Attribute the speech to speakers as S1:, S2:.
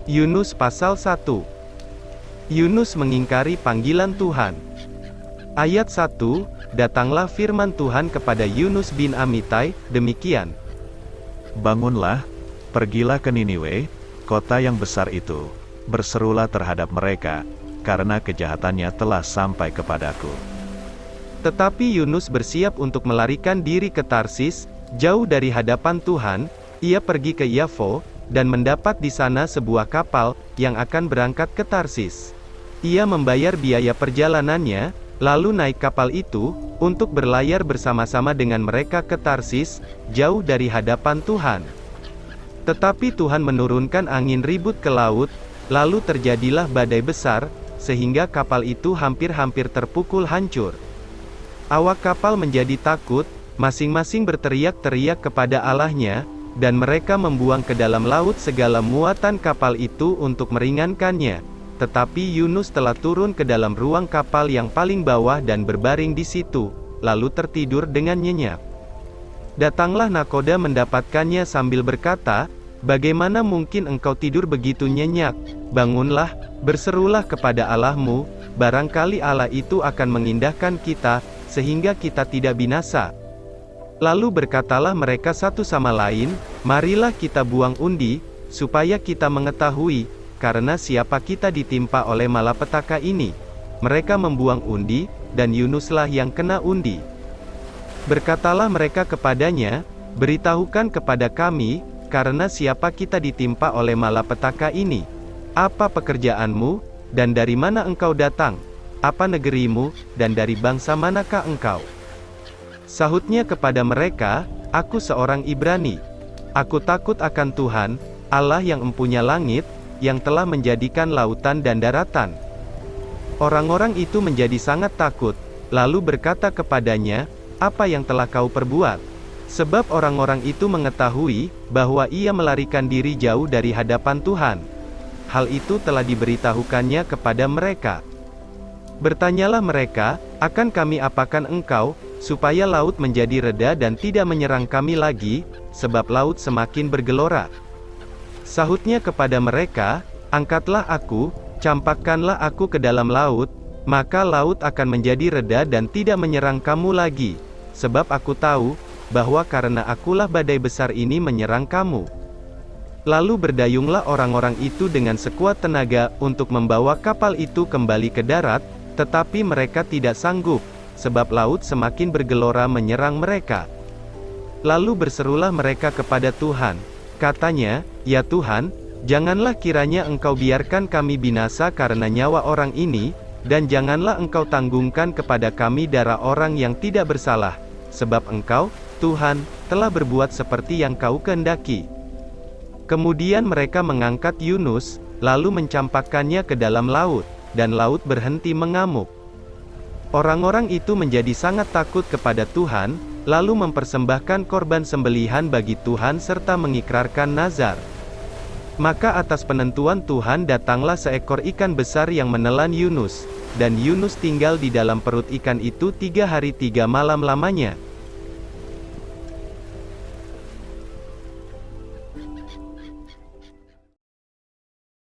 S1: Yunus pasal 1. Yunus mengingkari panggilan Tuhan. Ayat 1, datanglah firman Tuhan kepada Yunus bin Amittai, demikian.
S2: Bangunlah, pergilah ke Niniwe, kota yang besar itu, berserulah terhadap mereka, karena kejahatannya telah sampai kepadaku.
S1: Tetapi Yunus bersiap untuk melarikan diri ke Tarsis, jauh dari hadapan Tuhan. Ia pergi ke Yafo, dan mendapat di sana sebuah kapal, yang akan berangkat ke Tarsis. Ia membayar biaya perjalanannya, lalu naik kapal itu, untuk berlayar bersama-sama dengan mereka ke Tarsis, jauh dari hadapan Tuhan. Tetapi Tuhan menurunkan angin ribut ke laut, lalu terjadilah badai besar, sehingga kapal itu hampir-hampir terpukul hancur. Awak kapal menjadi takut, masing-masing berteriak-teriak kepada Allahnya, dan mereka membuang ke dalam laut segala muatan kapal itu untuk meringankannya. Tetapi Yunus telah turun ke dalam ruang kapal yang paling bawah dan berbaring di situ, lalu tertidur dengan nyenyak. Datanglah nakoda mendapatkannya sambil berkata, "Bagaimana mungkin engkau tidur begitu nyenyak? Bangunlah, berserulah kepada Allahmu, barangkali Allah itu akan mengindahkan kita, sehingga kita tidak binasa." Lalu berkatalah mereka satu sama lain, "Marilah kita buang undi, supaya kita mengetahui, karena siapa kita ditimpa oleh malapetaka ini." Mereka membuang undi, dan Yunuslah yang kena undi. Berkatalah mereka kepadanya, "Beritahukan kepada kami, karena siapa kita ditimpa oleh malapetaka ini? Apa pekerjaanmu, dan dari mana engkau datang? Apa negerimu, dan dari bangsa manakah engkau?" Sahutnya kepada mereka, "Aku seorang Ibrani. Aku takut akan Tuhan, Allah yang empunya langit, yang telah menjadikan lautan dan daratan." Orang-orang itu menjadi sangat takut, lalu berkata kepadanya, "Apa yang telah kau perbuat?" Sebab orang-orang itu mengetahui, bahwa ia melarikan diri jauh dari hadapan Tuhan. Hal itu telah diberitahukannya kepada mereka. Bertanyalah mereka, "Akan kami apakan engkau, supaya laut menjadi reda dan tidak menyerang kami lagi, sebab laut semakin bergelora?" Sahutnya kepada mereka, "Angkatlah aku, campakkanlah aku ke dalam laut, maka laut akan menjadi reda dan tidak menyerang kamu lagi, sebab aku tahu, bahwa karena akulah badai besar ini menyerang kamu." Lalu berdayunglah orang-orang itu dengan sekuat tenaga, untuk membawa kapal itu kembali ke darat, tetapi mereka tidak sanggup, sebab laut semakin bergelora menyerang mereka. Lalu berserulah mereka kepada Tuhan. Katanya, "Ya Tuhan, janganlah kiranya engkau biarkan kami binasa karena nyawa orang ini, dan janganlah engkau tanggungkan kepada kami darah orang yang tidak bersalah, sebab engkau, Tuhan, telah berbuat seperti yang kau kehendaki." Kemudian mereka mengangkat Yunus, lalu mencampakkannya ke dalam laut, dan laut berhenti mengamuk. Orang-orang itu menjadi sangat takut kepada Tuhan, lalu mempersembahkan korban sembelihan bagi Tuhan serta mengikrarkan nazar. Maka atas penentuan Tuhan datanglah seekor ikan besar yang menelan Yunus, dan Yunus tinggal di dalam perut ikan itu 3 hari 3 malam lamanya.